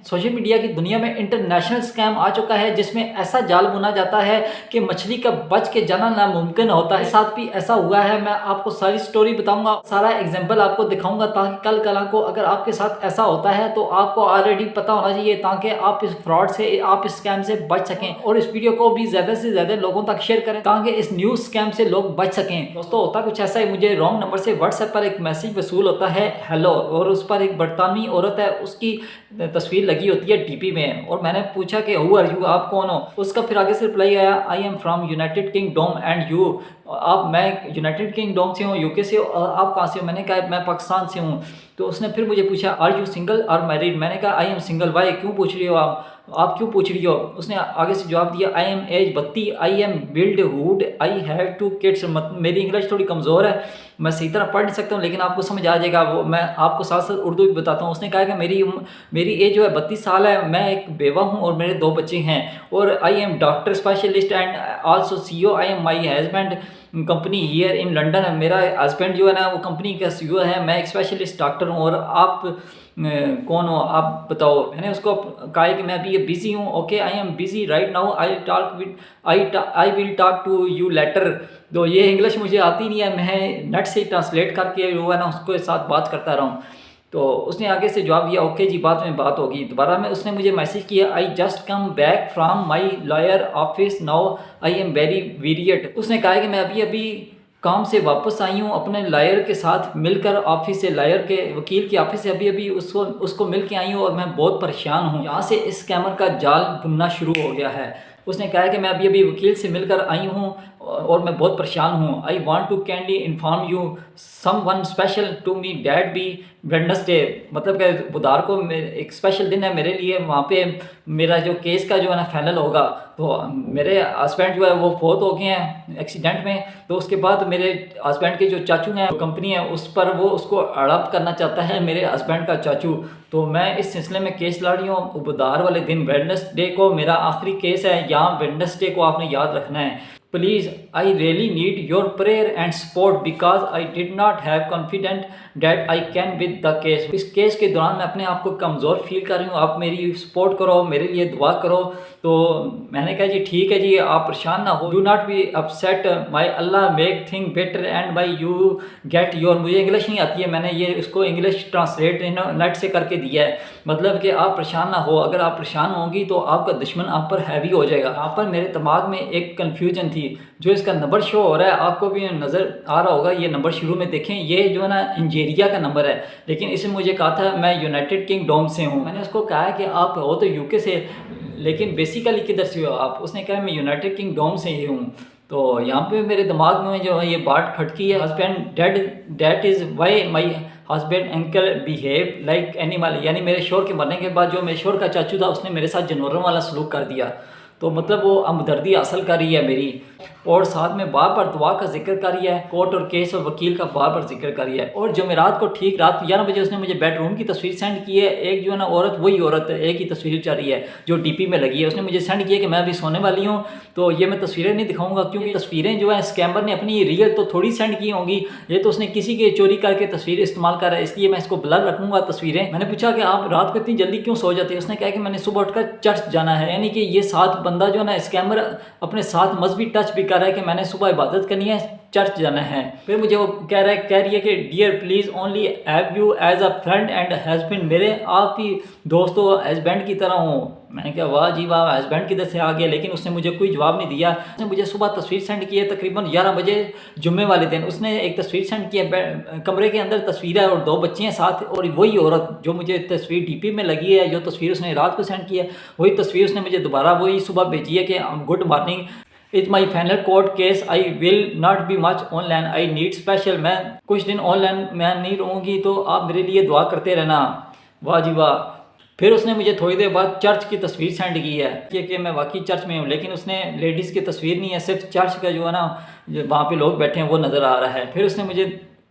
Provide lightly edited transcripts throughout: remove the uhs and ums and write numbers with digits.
Social media की दुनिया में इंटरनेशनल स्कैम आ चुका है जिसमें ऐसा जाल बुना जाता है कि मछली का बच के जाना नामुमकिन होता है। साथ भी ऐसा हुआ है, मैं आपको सारी स्टोरी बताऊंगा, सारा एग्जांपल आपको दिखाऊंगा ताकि कल कला को अगर आपके साथ ऐसा होता है तो आपको ऑलरेडी पता होना चाहिए ताकि आप इस फ्रॉड से, आप इस स्कैम से बच सकें। और इस वीडियो को भी ज़्यादा से ज़्यादा लोगों तक शेयर करें ताकि इस न्यूज़ स्कैम से लोग बच सकें। दोस्तों होता कुछ ऐसा है, मुझे रॉन्ग नंबर से व्हाट्सएप पर एक मैसेज वसूल होता है हेलो, और उस पर एक बरतानवी औरत है, उसकी तस्वीर लगी होती है डीपी में, और मैंने पूछा कि हु आर यू, आप कौन हो। उसका फिर आगे से रिप्लाई आया I am from United kingdom and you, मैं यूनाइटेड किंगडम से हूँ, यूके से, आप कहाँ से हो। मैंने कहा मैं पाकिस्तान से हूँ। तो उसने फिर मुझे पूछा are you single or married, मैंने कहा आई एम सिंगल। वाई, क्यों पूछ रही हो आप क्यों पूछ रही हो। उसने आगे से जवाब दिया I am age 32, I am build hood, I have 2 kids. मेरी इंग्लिश थोड़ी कमज़ोर है, मैं सही तरह पढ़ नहीं सकता हूँ, लेकिन आपको समझ आ जाएगा। वो मैं आपको साथ साथ उर्दू भी बताता हूँ। उसने कहा कि मेरी एज जो है 32 साल है, मैं एक बेवा हूँ और मेरे 2 बच्चे हैं, और I am doctor specialist and also CEO, I am my husband company here in London है। मेरा हस्बैंड जो है ना वो कंपनी का CEO है, मैं एक स्पेशलिस्ट डॉक्टर हूँ, और आप कौन हो, आप बताओ। मैंने उसको कहा कि मैं अभी बिज़ी हूँ। Okay, I am busy right now, I will talk to you later. तो ये इंग्लिश मुझे आती नहीं है, मैं नेट से ट्रांसलेट करके जो है ना उसके साथ बात करता रहा हूँ। तो उसने आगे से जवाब दिया ओके जी, बाद में बात होगी। दोबारा में उसने मुझे मैसेज किया I just come back from my lawyer office now, I am very worried. उसने कहा कि मैं अभी अभी काम से वापस आई हूँ, अपने लॉयर के साथ मिलकर ऑफिस से, लॉयर के वकील की ऑफिस से अभी अभी उसको मिल के आई हूँ, और मैं बहुत परेशान हूँ। यहाँ से इस स्कैमर का जाल बुनना शुरू हो गया है। उसने कहा कि मैं अभी अभी वकील से मिलकर आई हूँ और मैं बहुत परेशान हूँ। I want to kindly inform you some one special to me that be Wednesday, मतलब कि बुधवार को एक स्पेशल दिन है मेरे लिए, वहाँ पे मेरा जो केस का जो है ना फाइनल होगा। तो मेरे हस्बैंड जो है वो फौत हो गए हैं एक्सीडेंट में। तो उसके बाद मेरे हस्बैंड के जो चाचू हैं, कंपनी है उस पर, वो उसको हड़प करना चाहता है मेरे हस्बैंड का चाचू। तो मैं इस सिलसिले में केस लड़ रही हूँ। बुधवार वाले दिन वेडनेसडे को मेरा आखिरी केस है, यहाँ वेडनेसडे को आपने याद रखना है। Please I really need your prayer and support because I did not have confident that I can with the case. इस केस के दौरान मैं अपने आप को कमज़ोर फील कर रही हूँ, आप मेरी सपोर्ट करो, मेरे लिए दुआ करो। तो मैंने कहा जी ठीक है जी, आप परेशान ना हो, do not be upset, my Allah make thing better and by you get your. मुझे इंग्लिश नहीं आती है, मैंने ये उसको इंग्लिश ट्रांसलेट नेट से करके दिया है, मतलब कि आप परेशान ना हो, अगर आप परेशान होंगी तो आपका दुश्मन आप पर हैवी हो जाएगा। यहाँ पर मेरे दिमाग में एक कन्फ्यूजन थी। जो इसका नंबर शो हो रहा है आपको भी नज़र आ रहा होगा, ये नंबर शुरू में देखें, ये जो है ना इंजीरिया का नंबर है, लेकिन इसने मुझे कहा था मैं यूनाइटेड किंगडम से हूँ। मैंने उसको कहा कि आप हो तो यूके से, लेकिन बेसिकली किधर से हो आप। उसने कहा मैं यूनाइटेड किंगडम से ही हूँ। तो यहाँ पे मेरे दिमाग में जो है ये बात खटकी है, husband that is why my husband uncle behave like animal, यानी मेरे शोर के मरने के बाद जो मेरे शोर का चाचू था उसने मेरे साथ जानवरों वाला सलूक कर दिया। तो मतलब वो हमदर्दी हासिल कर रही है मेरी, और साथ में बार बार दुआ का जिक्र कर रही है, कोर्ट और केस और वकील का बार बार जिक्र कर रही है। और जमेरात को ठीक रात 11 बजे उसने मुझे बेडरूम की तस्वीर सेंड की है। एक जो है ना औरत, वही औरत एक ही तस्वीर चल रही है जो डीपी में लगी है। उसने मुझे सेंड किया कि मैं अभी सोने वाली हूँ। तो ये मैं तस्वीरें नहीं दिखाऊंगा क्योंकि तस्वीरें जो है स्कैमर ने अपनी रियल तो थोड़ी सेंड की होंगी, ये तो उसने किसी के चोरी करके तस्वीर इस्तेमाल कर रहा है, इसलिए मैं इसको ब्लर रखूंगा तस्वीरें। मैंने पूछा कि आप रात को इतनी जल्दी क्यों सो जाते हैं। उसने कहा कि मैंने सुबह उठकर चर्च जाना है, यानी कि ये साथ बंदा जो है ना स्कैमर अपने साथ मजहबी टच भी कर रहा है कि मैंने सुबह इबादत करनी है, चर्च जाना है। फिर मुझे वो कह रही है कि dear please only have you as a friend and husband, मेरे आप ही दोस्तों हस्बैंड की तरह हो। मैंने कहा वाह जी वाह, हस्बैंड किधर से आ गया, लेकिन उसने मुझे कोई जवाब नहीं दिया। उसने मुझे सुबह तस्वीर सेंड की है तकरीबन 11 बजे जुम्मे वाले दिन। उसने एक तस्वीर सेंड की है, कमरे के अंदर तस्वीर है और 2 बच्चे हैं साथ, और वही औरत जो मुझे तस्वीर डीपी में लगी है, जो तस्वीर उसने रात को सेंड की है, वही तस्वीर उसने मुझे दोबारा वही सुबह भेजी है कि good morning, is my final court case, I will not be much online, I need special. मैं कुछ दिन ऑनलाइन मैं नहीं रहूँगी तो आप मेरे लिए दुआ करते रहना। वाह जी वाह। फिर उसने मुझे थोड़ी देर बाद चर्च की तस्वीर सेंड की है कि मैं वाकई चर्च में हूँ, लेकिन उसने लेडीज़ की तस्वीर नहीं है, सिर्फ चर्च का जो है ना वहाँ पे लोग बैठे हैं वो नज़र आ रहा है। फिर उसने मुझे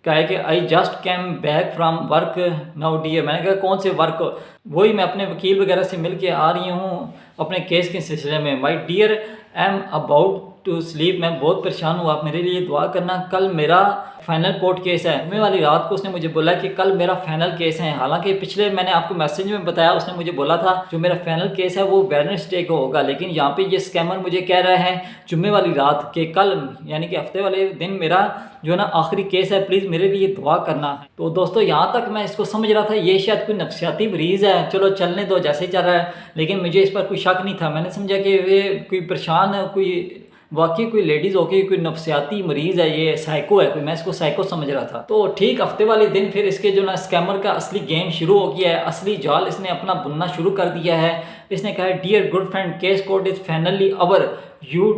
कहा है कि I just came back from work now dear. मैंने कहा कौन से वर्क, वही मैं अपने वकील वगैरह से मिल के आ रही हूँ अपने केस के सिलसिले में। My dear I am about to sleep. मैं बहुत परेशान हूँ, आप मेरे लिए दुआ करना। कल मेरा फाइनल कोर्ट केस है। जुम्मे वाली रात को उसने मुझे बोला कि कल मेरा फाइनल केस है। हालांकि पिछले मैंने आपको मैसेज में बताया, उसने मुझे बोला था जो मेरा फाइनल केस है वो वेडनेसडे को होगा, लेकिन यहाँ पे ये स्कैमर मुझे कह रहा है जुम्मे वाली रात के कल यानी कि हफ्ते वाले दिन मेरा जो है ना आखिरी केस है। प्लीज़ मेरे लिए दुआ करना है। तो दोस्तों यहाँ तक मैं इसको समझ रहा था ये शायद कोई नफ्सियाती मरीज़ है, चलो चलने दो जैसे चल रहा है, लेकिन मुझे इस पर कोई शक नहीं था। मैंने समझा कि वे कोई परेशान कोई वाकई कोई लेडीज़ होके कोई नफ्सियाती मरीज़ है, ये साइको है कोई, मैं इसको साइको समझ रहा था। तो ठीक हफ्ते वाले दिन फिर इसके जो ना स्कैमर का असली गेम शुरू हो गया है, असली जाल इसने अपना बुनना शुरू कर दिया है। इसने कहा है dear good friend case code is finally our you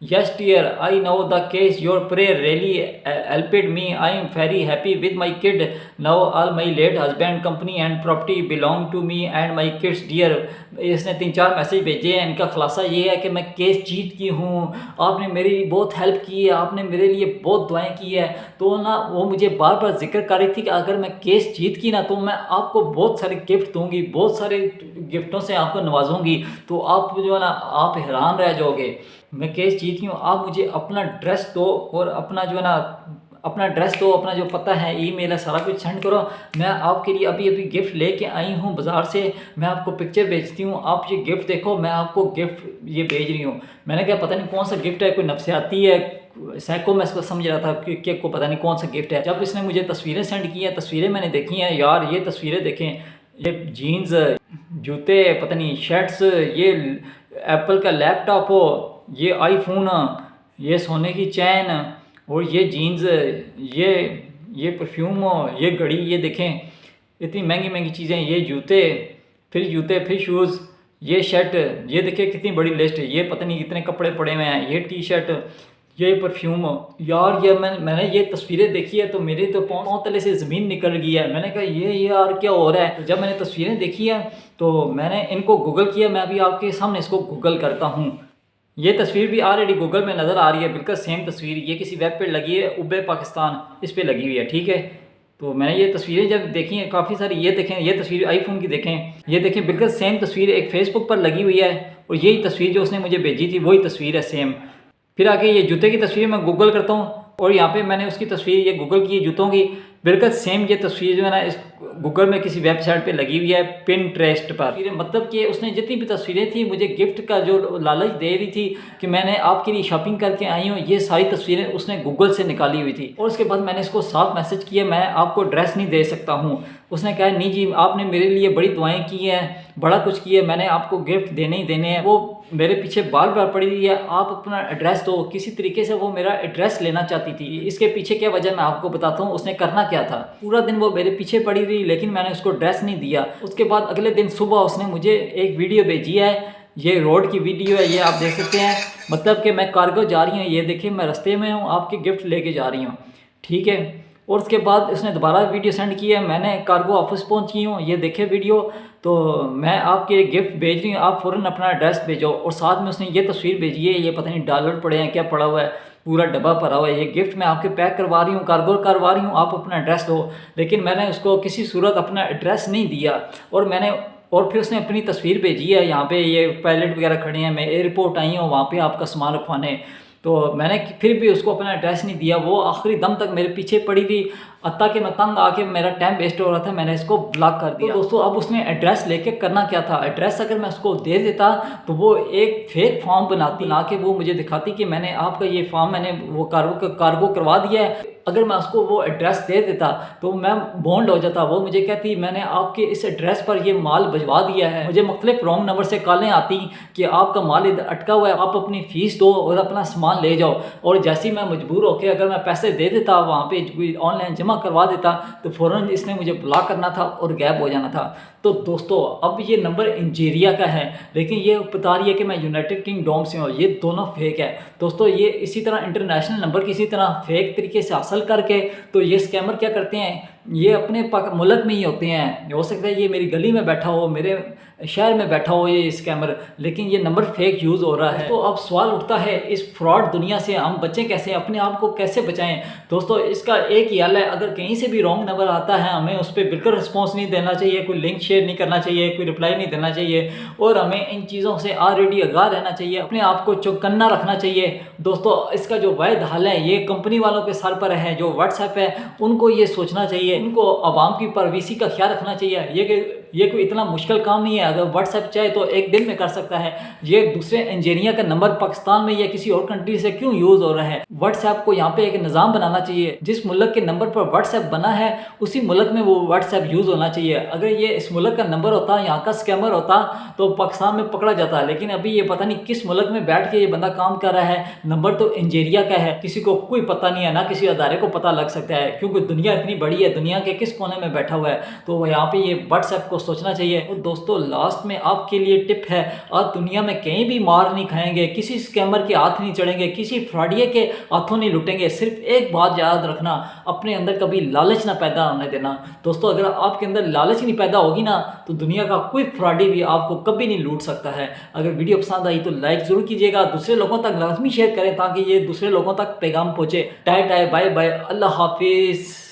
Yes dear, I know the case. Your prayer really helped me. I am very happy with my kid. Now all my late husband, company and property belong to me and my kids dear. इसने 3-4 message भेजे हैं। इनका खुलासा ये है कि मैं case जीत की हूँ, आपने मेरी बहुत हेल्प की है, आपने मेरे लिए बहुत दुआएं की है। तो ना वो मुझे बार बार जिक्र कर रही थी कि अगर मैं केस जीत की ना तो मैं आपको बहुत सारे गिफ्ट दूंगी, बहुत सारे गिफ्टों से आपको नवाजूंगी। तो आप जो है ना आप हैरान रह जाओगे। मैं केस जीत हूँ, आप मुझे अपना ड्रेस दो और अपना जो है ना अपना ड्रेस दो, अपना जो पता है ईमेल है सारा कुछ सेंड करो। मैं आपके लिए अभी अभी गिफ्ट लेके आई हूँ बाज़ार से, मैं आपको पिक्चर भेजती हूँ, आप ये गिफ्ट देखो, मैं आपको गिफ्ट ये भेज रही हूँ। मैंने कहा पता नहीं कौन सा गिफ्ट है, कोई नफ्सियाती है सैको, मैं इसको समझ रहा था कि को पता नहीं कौन सा गिफ्ट है। जब इसने मुझे तस्वीरें सेंड की हैं, तस्वीरें मैंने देखी हैं, यार ये तस्वीरें देखें, ये जीन्स, जूते, पता नहीं शर्ट्स, ये एप्पल का लैपटॉप हो, ये आईफोन, ये सोने की चैन और ये जीन्स, ये परफ्यूम हो, ये घड़ी, ये देखें इतनी महंगी महंगी चीज़ें, ये जूते, फिर शूज़, ये शर्ट, ये देखिए कितनी बड़ी लिस्ट, ये पता नहीं कितने कपड़े पड़े हुए हैं, ये टी शर्ट, ये परफ्यूम। यार ये मैंने ये तस्वीरें देखी है तो मेरे तो पाँव तले से ज़मीन निकल गई है। मैंने कहा ये यार क्या हो रहा है। तो जब मैंने तस्वीरें देखी है तो मैंने इनको गूगल किया। मैं अभी आपके सामने इसको गूगल करता हूँ। ये तस्वीर भी ऑलरेडी गूगल में नज़र आ रही है, बिल्कुल सेम तस्वीर। ये किसी वेब पे लगी है, उबे पाकिस्तान इस पे लगी हुई है, ठीक है। तो मैंने ये तस्वीरें जब देखी हैं काफ़ी सारी, ये देखें, ये तस्वीर आईफोन की देखें, ये देखें बिल्कुल सेम तस्वीर एक फ़ेसबुक पर लगी हुई है और यही तस्वीर जो उसने मुझे भेजी थी वही तस्वीर है सेम। फिर आगे ये जूते की तस्वीर मैं गूगल करता हूँ और यहाँ पे मैंने उसकी तस्वीर ये गूगल की जूतों की, बिल्कुल सेम ये तस्वीर जो है ना इस गूगल में किसी वेबसाइट पे लगी हुई है पिनट्रेस्ट पर। मतलब कि उसने जितनी भी तस्वीरें थी मुझे गिफ्ट का जो लालच दे रही थी कि मैंने आपके लिए शॉपिंग करके आई हूँ, ये सारी तस्वीरें उसने गूगल से निकाली हुई थी। और उसके बाद मैंने इसको साफ मैसेज किया मैं आपको ड्रेस नहीं दे सकता हूँ। उसने कहा नहीं जी आपने मेरे लिए बड़ी दुआएं की हैं, बड़ा कुछ किया, मैंने आपको गिफ्ट देने ही देने हैं। वो मेरे पीछे बार बार पड़ी हुई है, आप अपना एड्रेस दो। किसी तरीके से वो मेरा एड्रेस लेना चाहती थी। इसके पीछे क्या वजह मैं आपको बताता हूँ। उसने करना क्या था, पूरा दिन वो मेरे पीछे पड़ी रही लेकिन मैंने उसको ड्रेस नहीं दिया। उसके बाद अगले दिन सुबह उसने मुझे एक वीडियो भेजी है, ये रोड की वीडियो है, ये आप देख सकते हैं। मतलब कि मैं कार्गो जा रही हूँ, ये देखिए मैं रास्ते में हूँ, आपके गिफ्ट लेके जा रही हूँ, ठीक है। और उसके बाद उसने दोबारा वीडियो सेंड की है, मैंने कार्गो ऑफिस पहुँच गई हूँ, ये देखे वीडियो, तो मैं आपके गिफ्ट भेज रही हूँ, आप फ़ौरन अपना एड्रेस भेजो। और साथ में उसने ये तस्वीर भेजी है, ये पता नहीं डॉलर पड़े हैं क्या पड़ा हुआ है, पूरा डब्बा भरा हुआ है, ये गिफ्ट मैं आपके पैक करवा रही हूँ, कार्गो करवा रही हूँ, आप अपना एड्रेस दो। लेकिन मैंने उसको किसी सूरत अपना एड्रेस नहीं दिया। और फिर उसने अपनी तस्वीर भेजी है, यहाँ पे ये पायलट वगैरह खड़े हैं, मैं एयरपोर्ट आई हूँ वहाँ पे आपका सामान रखवाने। तो मैंने फिर भी उसको अपना एड्रेस नहीं दिया। वो आखिरी दम तक मेरे पीछे पड़ी थी, अत्ता कि मैं तंग आके मेरा टाइम वेस्ट हो रहा था, मैंने इसको ब्लॉक कर दिया। तो दोस्तों अब उसने एड्रेस लेके करना क्या था, एड्रेस अगर मैं उसको दे देता तो वो एक फेक फॉर्म बना के वो मुझे दिखाती कि मैंने आपका ये फॉर्म मैंने वो कार्गो करवा दिया है। अगर मैं उसको वो एड्रेस दे देता तो मैं बॉन्ड हो जाता। वो मुझे कहती मैंने आपके इस एड्रेस पर ये माल भिजवा दिया है। मुझे मुख्तलिफ रॉन्ग नंबर से कॉलें आती कि आपका माल इधर अटका हुआ है, आप अपनी फ़ीस दो और अपना सामान ले जाओ। और जैसे ही मैं मजबूर होकर अगर मैं पैसे दे देता, वहाँ पे कोई ऑनलाइन जमा करवा देता, तो फ़ौरन इसने मुझे ब्लॉक करना था और गैप हो जाना था। तो दोस्तों अब ये नंबर इंजीरिया का है, लेकिन ये बता रही है कि मैं यूनाइटेड किंगडम से हूँ। ये दोनों फेक है दोस्तों। ये इसी तरह इंटरनेशनल नंबर किसी तरह फेक तरीके से हासिल करके तो ये स्कैमर क्या करते हैं, ये अपने मुल्क में ही होते हैं। हो सकता है ये मेरी गली में बैठा हो, मेरे शहर में बैठा हो ये स्कैमर, लेकिन ये नंबर फेक यूज़ हो रहा है। तो अब सवाल उठता है इस फ्रॉड दुनिया से हम बचें कैसे, अपने आप को कैसे बचाएं। दोस्तों इसका एक ही हल है, अगर कहीं से भी रॉन्ग नंबर आता है हमें उस पर बिल्कुल रिस्पॉन्स नहीं देना चाहिए, कोई लिंक शेयर नहीं करना चाहिए, कोई रिप्लाई नहीं देना चाहिए और हमें इन चीज़ों से ऑलरेडी आगाह रहना चाहिए, अपने आप को चौकन्ना रखना चाहिए। दोस्तों इसका जो वाहिद हल है ये कंपनी वालों के सर पर है, जो व्हाट्सएप है उनको ये सोचना चाहिए, उनको आवाम की प्राइवेसी का ख्याल रखना चाहिए। ये कोई इतना मुश्किल काम नहीं है, अगर व्हाट्सएप चाहे तो एक दिन में कर सकता है। ये दूसरे इंजीनियर का नंबर पाकिस्तान में या किसी और कंट्री से क्यों यूज़ हो रहा है? व्हाट्सएप को यहाँ पे एक निज़ाम बनाना चाहिए, जिस मुल्क के नंबर पर व्हाट्सएप बना है उसी मुल्क में वो व्हाट्सएप यूज़ होना चाहिए। अगर ये इस मुल्क का नंबर होता, यहाँ का स्कैमर होता तो पाकिस्तान में पकड़ा जाता, लेकिन अभी ये पता नहीं किस मुल्क में बैठ के ये बंदा काम कर रहा है। नंबर तो इंजीरिया का है, किसी को कोई पता नहीं है, ना किसी अदारे को पता लग सकता है, क्योंकि दुनिया इतनी बड़ी है, दुनिया के किस कोने में बैठा हुआ है। तो यहाँ पे ये व्हाट्सएप को सोचना चाहिए। और दोस्तों लास्ट में आपके लिए टिप है, आज दुनिया में कहीं भी मार नहीं खाएंगे, किसी स्कैमर के हाथ नहीं चढ़ेंगे, किसी फ्रॉडिये के हाथों नहीं लुटेंगे। सिर्फ एक बात याद रखना, अपने अंदर कभी लालच ना पैदा होने देना। दोस्तों अगर आपके अंदर लालच नहीं पैदा होगी ना तो दुनिया का कोई फ्रॉडी भी आपको कभी नहीं लूट सकता है। अगर वीडियो पसंद आई तो लाइक जरूर कीजिएगा, दूसरे लोगों तक लाजमी शेयर करें ताकि ये दूसरे लोगों तक पैगाम पहुंचे। टाटा बाय बाय, अल्लाह हाफिज।